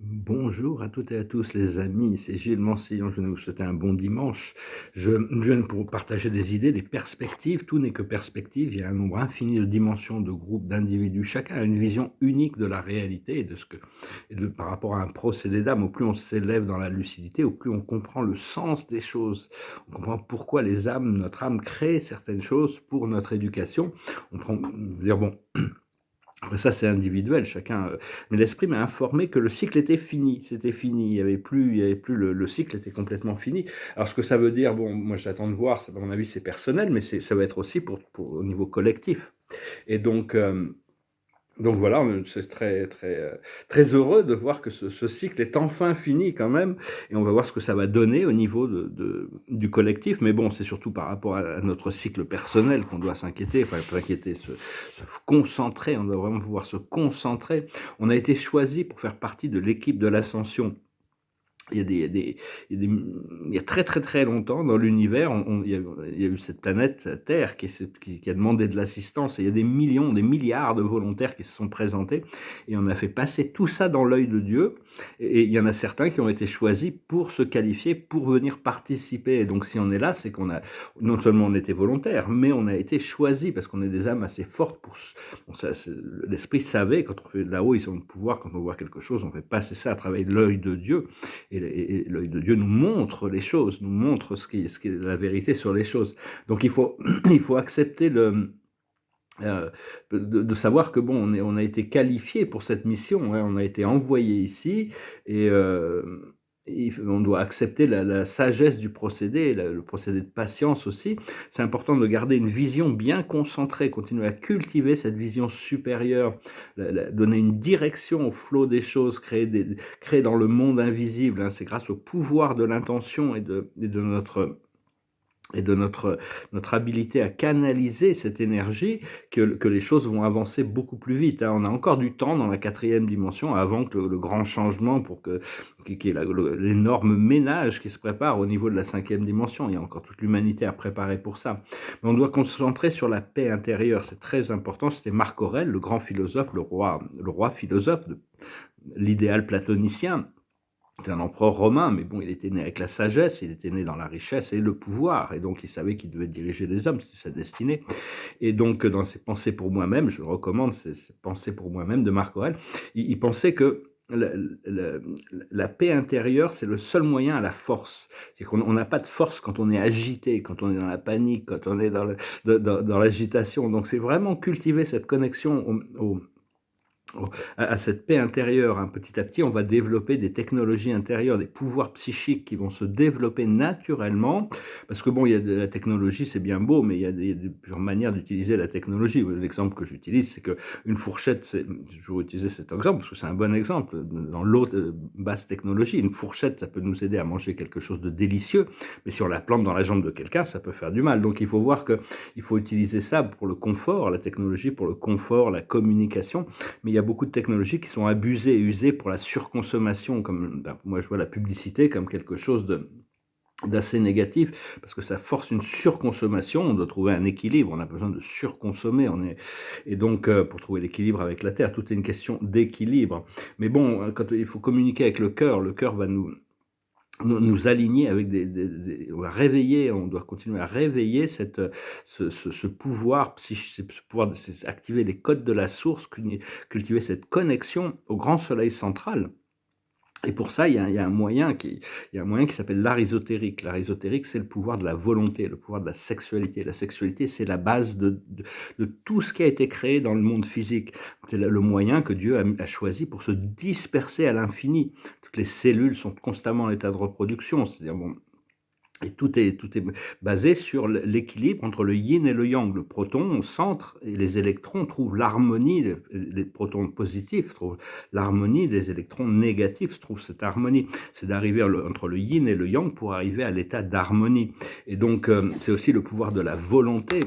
Bonjour à toutes et à tous les amis, c'est Gilles Mansillon, je vais vous souhaiter un bon dimanche. Je viens pour partager des idées, des perspectives, tout n'est que perspective, il y a un nombre infini de dimensions, de groupes, d'individus, chacun a une vision unique de la réalité et par rapport à un procédé d'âme, au plus on s'élève dans la lucidité, au plus on comprend le sens des choses, on comprend pourquoi notre âme crée certaines choses pour notre éducation, on prend, dire bon, après ça, c'est individuel, chacun. Mais l'esprit m'a informé que le cycle était fini. C'était fini. Il y avait plus le cycle était complètement fini. Alors ce que ça veut dire, bon, moi j'attends de voir. À mon avis, c'est personnel, mais ça va être aussi pour au niveau collectif. Et donc voilà, c'est très heureux de voir que ce cycle est enfin fini quand même, et on va voir ce que ça va donner au niveau du collectif. Mais bon, c'est surtout par rapport à notre cycle personnel qu'on doit s'inquiéter, enfin s'inquiéter, se concentrer. On doit vraiment pouvoir se concentrer. On a été choisi pour faire partie de l'équipe de l'ascension. Il y a il y a des, il y a très très très longtemps dans l'univers, il y a eu cette planète Terre qui a demandé de l'assistance, et il y a des millions, des milliards de volontaires qui se sont présentés, et on a fait passer tout ça dans l'œil de Dieu, et il y en a certains qui ont été choisis pour se qualifier, pour venir participer. Et donc si on est là, c'est qu'on a, non seulement on était volontaire, mais on a été choisi parce qu'on est des âmes assez fortes l'esprit savait, quand on fait de là-haut, ils ont le pouvoir, quand on voit quelque chose, on fait passer ça à travers l'œil de Dieu. Et l'œil de Dieu nous montre les choses, nous montre ce qui est la vérité sur les choses. Donc il faut, il faut accepter de savoir que bon, on a été qualifié pour cette mission, hein, on a été envoyé ici, et on doit accepter la sagesse du procédé, le procédé de patience aussi. C'est important de garder une vision bien concentrée, continuer à cultiver cette vision supérieure, donner une direction au flot des choses, créer dans le monde invisible, hein. C'est grâce au pouvoir de l'intention et de notre habilité à canaliser cette énergie que les choses vont avancer beaucoup plus vite, hein. On a encore du temps dans la 4e dimension avant que le grand changement qui est l'énorme ménage qui se prépare au niveau de la 5e dimension. Il y a encore toute l'humanité à préparer pour ça. Mais on doit concentrer sur la paix intérieure, c'est très important. C'était Marc Aurèle, le grand philosophe, le roi philosophe, l'idéal platonicien. C'était un empereur romain, mais bon, il était né avec la sagesse, il était né dans la richesse et le pouvoir, et donc il savait qu'il devait diriger les hommes, c'était sa destinée. Et donc, dans ses pensées pour moi-même, je recommande ces pensées pour moi-même de Marc Aurèle, il pensait que la, la paix intérieure, c'est le seul moyen à la force. C'est qu'on n'a pas de force quand on est agité, quand on est dans la panique, quand on est dans l'agitation. Donc, c'est vraiment cultiver cette connexion à cette paix intérieure, hein. Petit à petit, on va développer des technologies intérieures, des pouvoirs psychiques qui vont se développer naturellement, parce que bon, il y a de la technologie, c'est bien beau, mais il y a plusieurs manières d'utiliser la technologie. L'exemple que j'utilise, c'est qu'une fourchette, je vais utiliser cet exemple parce que c'est un bon exemple, dans l'autre basse technologie, une fourchette, ça peut nous aider à manger quelque chose de délicieux, mais si on la plante dans la jambe de quelqu'un, ça peut faire du mal. Donc il faut voir qu'il faut utiliser ça pour le confort, la technologie pour le confort, la communication, mais il y a beaucoup de technologies qui sont abusées et usées pour la surconsommation. Moi, je vois la publicité comme quelque chose d'assez négatif, parce que ça force une surconsommation. On doit trouver un équilibre, on a besoin de surconsommer, et donc pour trouver l'équilibre avec la Terre, tout est une question d'équilibre. Mais bon, quand il faut communiquer avec le cœur va nous aligner avec on va réveiller, on doit continuer à réveiller ce pouvoir psychique, ce pouvoir activer les codes de la source, cultiver cette connexion au grand soleil central. Et pour ça, il y a un moyen qui s'appelle l'art ésotérique. L'art ésotérique, c'est le pouvoir de la volonté, le pouvoir de la sexualité. La sexualité, c'est la base de tout ce qui a été créé dans le monde physique. C'est le moyen que Dieu a choisi pour se disperser à l'infini. Toutes les cellules sont constamment en état de reproduction. C'est-à-dire, bon, et tout est basé sur l'équilibre entre le yin et le yang. Le proton au centre et les électrons trouvent l'harmonie, les protons positifs trouvent l'harmonie, les électrons négatifs trouvent cette harmonie. C'est d'arriver entre le yin et le yang pour arriver à l'état d'harmonie. Et donc, c'est aussi le pouvoir de la volonté.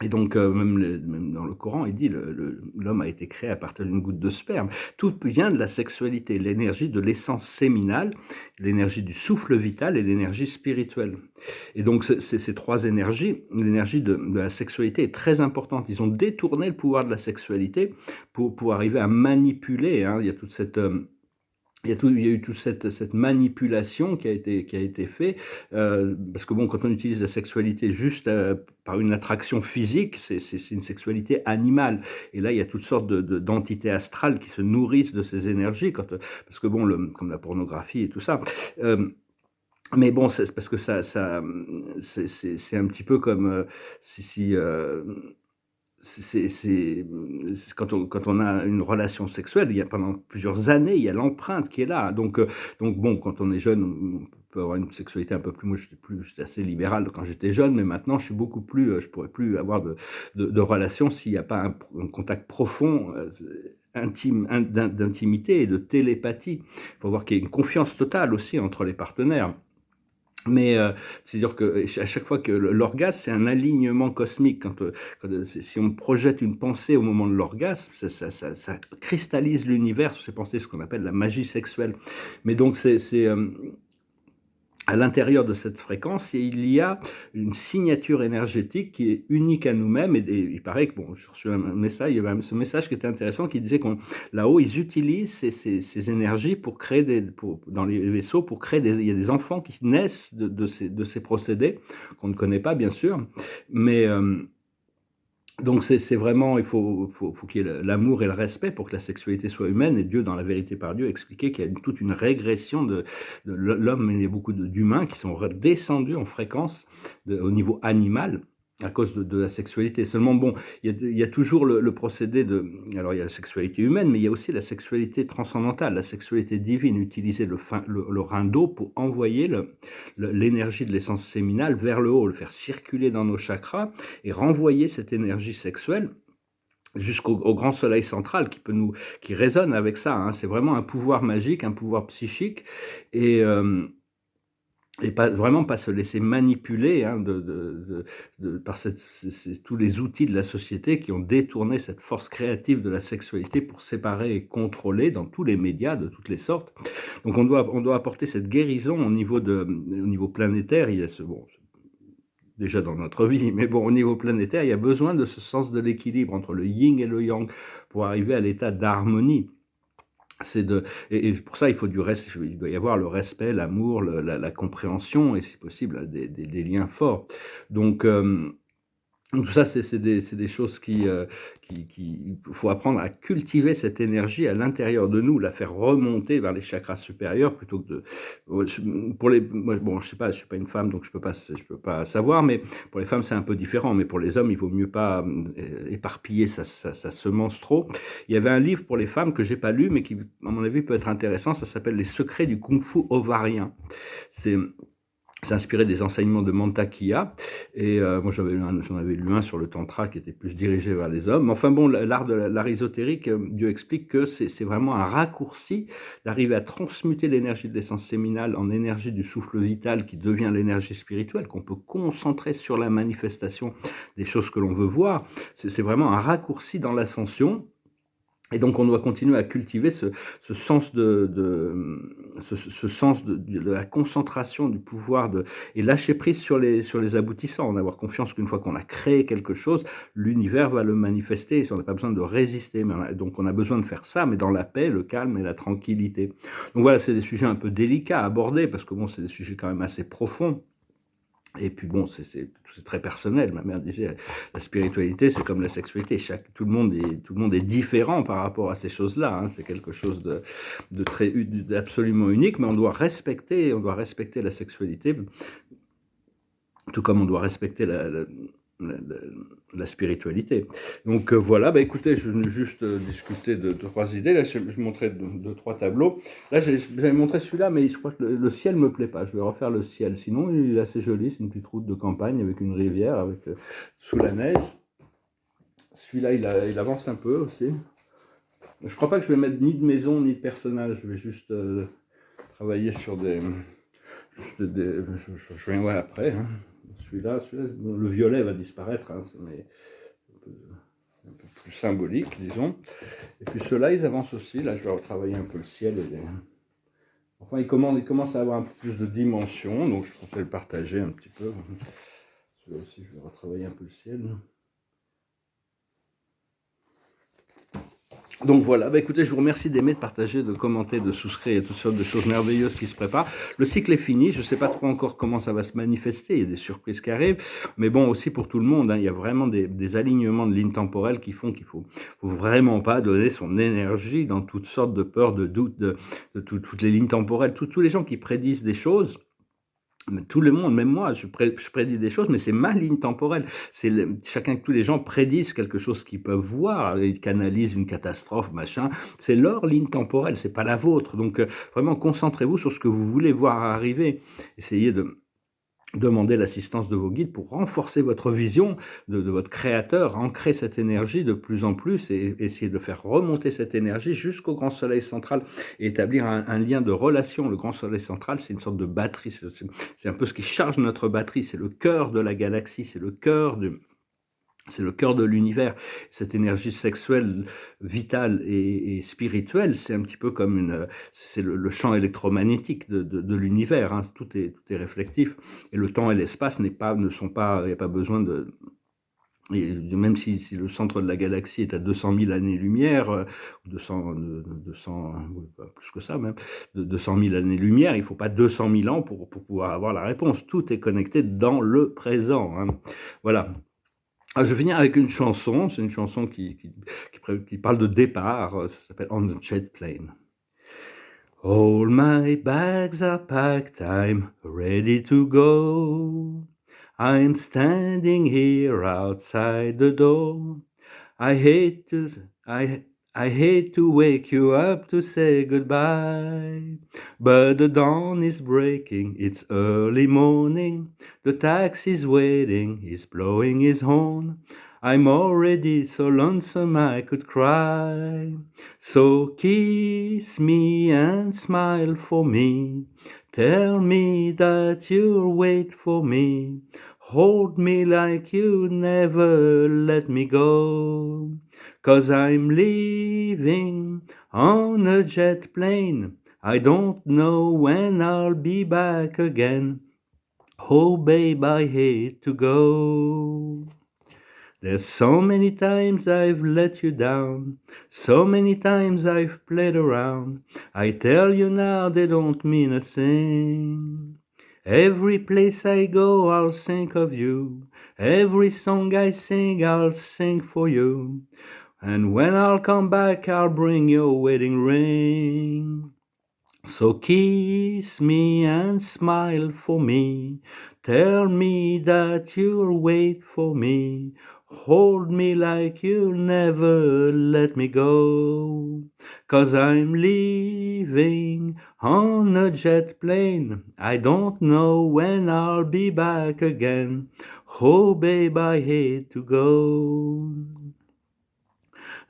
Et donc, même dans le Coran, il dit l'homme a été créé à partir d'une goutte de sperme. Tout vient de la sexualité, l'énergie de l'essence séminale, l'énergie du souffle vital et l'énergie spirituelle. Et donc, ces trois énergies, l'énergie de la sexualité est très importante. Ils ont détourné le pouvoir de la sexualité pour arriver à manipuler, hein. Il y a toute cette Il y a eu toute cette manipulation qui a été fait, parce que bon, quand on utilise la sexualité juste, par une attraction physique, c'est une sexualité animale et là, il y a toutes sortes d'entités astrales qui se nourrissent de ces énergies parce que bon, comme la pornographie et tout ça, hem, mais bon, c'est parce que c'est un petit peu comme, si, quand on a une relation sexuelle, il y a pendant plusieurs années, il y a l'empreinte qui est là. Donc bon, quand on est jeune, on peut avoir une sexualité un peu plus, moi j'étais assez libéral quand j'étais jeune, mais maintenant je suis beaucoup plus, je pourrais plus avoir de relation s'il n'y a pas un contact profond, intime, d'intimité et de télépathie. Il faut voir qu'il y ait une confiance totale aussi entre les partenaires. Mais, c'est-à-dire que à chaque fois que l'orgasme, c'est un alignement cosmique. Si on projette une pensée au moment de l'orgasme, ça cristallise l'univers sur ces pensées, ce qu'on appelle la magie sexuelle. Mais donc à l'intérieur de cette fréquence, il y a une signature énergétique qui est unique à nous-mêmes. Et il paraît que, bon, j'ai reçu un message, il y avait ce message qui était intéressant, qui disait qu'on là-haut, ils utilisent ces énergies pour créer dans les vaisseaux, pour créer il y a des enfants qui naissent de ces procédés, qu'on ne connaît pas, bien sûr, mais donc c'est vraiment, faut qu'il y ait l'amour et le respect pour que la sexualité soit humaine. Et Dieu, dans La Vérité par Dieu, expliquait qu'il y a toute une régression de l'homme. Il y a beaucoup d'humains qui sont redescendus en fréquence au niveau animal à cause de la sexualité. Seulement, bon, il y a toujours le procédé alors il y a la sexualité humaine, mais il y a aussi la sexualité transcendantale, la sexualité divine, utiliser le rein d'eau pour envoyer l'énergie de l'essence séminale vers le haut, le faire circuler dans nos chakras et renvoyer cette énergie sexuelle jusqu'au grand soleil central qui résonne avec ça, hein. C'est vraiment un pouvoir magique, un pouvoir psychique et pas vraiment pas se laisser manipuler, hein, par tous les outils de la société qui ont détourné cette force créative de la sexualité pour séparer et contrôler dans tous les médias de toutes les sortes. Donc on doit apporter cette guérison au niveau planétaire. Il y a déjà dans notre vie, mais bon, au niveau planétaire, il y a besoin de ce sens de l'équilibre entre le yin et le yang pour arriver à l'état d'harmonie. Et pour ça, il faut il doit y avoir le respect, l'amour, la compréhension et si possible des liens forts. Donc, donc tout ça, c'est des choses il faut apprendre à cultiver cette énergie à l'intérieur de nous, la faire remonter vers les chakras supérieurs plutôt que moi, bon, je sais pas, je suis pas une femme, donc je peux pas savoir, mais pour les femmes, c'est un peu différent. Mais pour les hommes, il vaut mieux pas éparpiller sa semence trop. Il y avait un livre pour les femmes que j'ai pas lu, mais qui, à mon avis, peut être intéressant. Ça s'appelle Les secrets du kung-fu ovarien. C'est C'est inspiré des enseignements de Mantak-Kia. Et moi, j'en avais lu un sur le tantra qui était plus dirigé vers les hommes. Enfin bon, l'art ésotérique, Dieu explique que c'est vraiment un raccourci d'arriver à transmuter l'énergie de l'essence séminale en énergie du souffle vital qui devient l'énergie spirituelle, qu'on peut concentrer sur la manifestation des choses que l'on veut voir. C'est vraiment un raccourci dans l'ascension. Et donc on doit continuer à cultiver ce sens ce sens de la concentration du pouvoir et lâcher prise sur les aboutissants, en avoir confiance qu'une fois qu'on a créé quelque chose, l'univers va le manifester, on n'a pas besoin de résister. Donc on a besoin de faire ça, mais dans la paix, le calme et la tranquillité. Donc voilà, c'est des sujets un peu délicats à aborder, parce que bon, c'est des sujets quand même assez profonds. Et puis bon, c'est très personnel. Ma mère disait, la spiritualité, c'est comme la sexualité. Tout le monde est différent par rapport à ces choses-là, hein. C'est quelque chose d'absolument unique, mais on doit respecter la sexualité, tout comme on doit respecter la, la spiritualité. Donc voilà, bah écoutez, je venais juste discuter de trois idées. Là, je montrais deux, trois tableaux. Là, j'avais montré celui-là, mais je crois que le ciel me plaît pas. Je vais refaire le ciel. Sinon, il est assez joli. C'est une petite route de campagne avec une rivière, sous la neige. Celui-là, il avance un peu aussi. Je crois pas que je vais mettre ni de maison ni de personnage. Je vais juste travailler sur je vais voir après, hein. Celui-là, le violet va disparaître, hein, mais un peu plus symbolique, disons. Et puis ceux-là, ils avancent aussi. Là, je vais retravailler un peu le ciel. Enfin, ils commencent à avoir un peu plus de dimension, donc je pensais le partager un petit peu. Celui-là aussi, je vais retravailler un peu le ciel. Donc voilà, bah écoutez, je vous remercie d'aimer, de partager, de commenter, de souscrire, il y a toutes sortes de choses merveilleuses qui se préparent. Le cycle est fini, je ne sais pas trop encore comment ça va se manifester, il y a des surprises qui arrivent, mais bon, aussi pour tout le monde, hein, il y a vraiment des alignements de lignes temporelles qui font qu'il faut vraiment pas donner son énergie dans toutes sortes de peurs, de doutes, toutes les lignes temporelles, tous les gens qui prédisent des choses. Mais tout le monde, même moi, je prédis des choses, mais c'est ma ligne temporelle. Tous les gens prédisent quelque chose qu'ils peuvent voir, ils canalisent une catastrophe, machin. C'est leur ligne temporelle, c'est pas la vôtre. Donc, vraiment, concentrez-vous sur ce que vous voulez voir arriver. Essayez de demander l'assistance de vos guides pour renforcer votre vision de votre créateur, ancrer cette énergie de plus en plus et essayer de faire remonter cette énergie jusqu'au grand soleil central et établir un lien de relation. Le grand soleil central, c'est une sorte de batterie, c'est un peu ce qui charge notre batterie, c'est le cœur de la galaxie, c'est le cœur de l'univers. Cette énergie sexuelle, vitale et spirituelle, c'est un petit peu comme c'est le champ électromagnétique de l'univers, hein. Tout est réflectif. Et le temps et l'espace ne sont pas, il n'y a pas besoin et même si le centre de la galaxie est à 200 000 années-lumière, 200, plus que ça même, de 200 000 années-lumière, il ne faut pas 200 000 ans pour pouvoir avoir la réponse. Tout est connecté dans le présent, hein. Voilà. Ah, je vais finir avec une chanson, c'est une chanson qui parle de départ, ça s'appelle On the Jet Plane. All my bags are packed, I'm ready to go. I'm standing here outside the door. I hate to, I, I hate to wake you up to say goodbye, but the dawn is breaking, it's early morning, the taxi's waiting, he's blowing his horn. I'm already so lonesome I could cry, so kiss me and smile for me, tell me that you'll wait for me, hold me like you never let me go. 'Cause I'm leaving on a jet plane, I don't know when I'll be back again. Oh babe, I hate to go. There's so many times I've let you down, so many times I've played around. I tell you now they don't mean a thing. Every place I go I'll think of you, every song I sing I'll sing for you. And when I'll come back I'll bring your wedding ring. So kiss me and smile for me, tell me that you'll wait for me, hold me like you'll never let me go. 'Cause I'm leaving on a jet plane, I don't know when I'll be back again. Oh babe, I hate to go.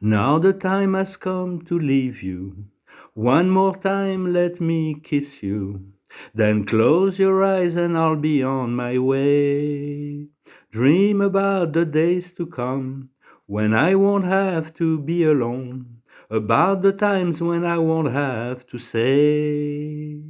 Now the time has come to leave you. One more time let me kiss you. Then close your eyes and I'll be on my way. Dream about the days to come, when I won't have to be alone. About the times when I won't have to say,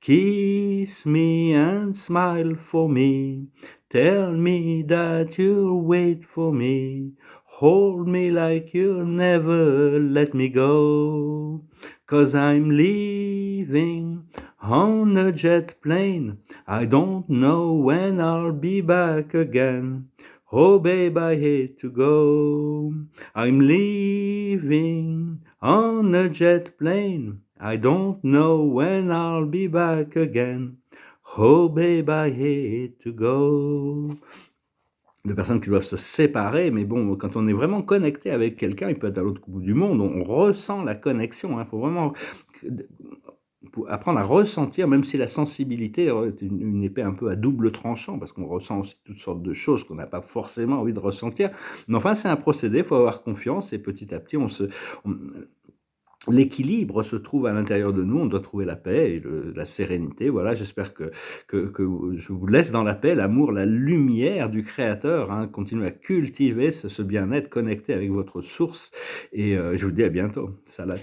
kiss me and smile for me. Tell me that you'll wait for me. Hold me like you'll never let me go. 'Cause I'm leaving on a jet plane, I don't know when I'll be back again. Oh babe, I hate to go. I'm leaving on a jet plane, I don't know when I'll be back again. Oh babe, I hate to go. De personnes qui doivent se séparer, mais bon, quand on est vraiment connecté avec quelqu'un, il peut être à l'autre bout du monde, on ressent la connexion, hein. Faut vraiment apprendre à ressentir, même si la sensibilité est une épée un peu à double tranchant, parce qu'on ressent aussi toutes sortes de choses qu'on n'a pas forcément envie de ressentir. Mais enfin, c'est un procédé, il faut avoir confiance, et petit à petit, l'équilibre se trouve à l'intérieur de nous, on doit trouver la paix et la sérénité. Voilà, j'espère que je vous laisse dans la paix, l'amour, la lumière du Créateur, hein. Continuez à cultiver ce bien-être connecté avec votre source, et je vous dis à bientôt. Salat.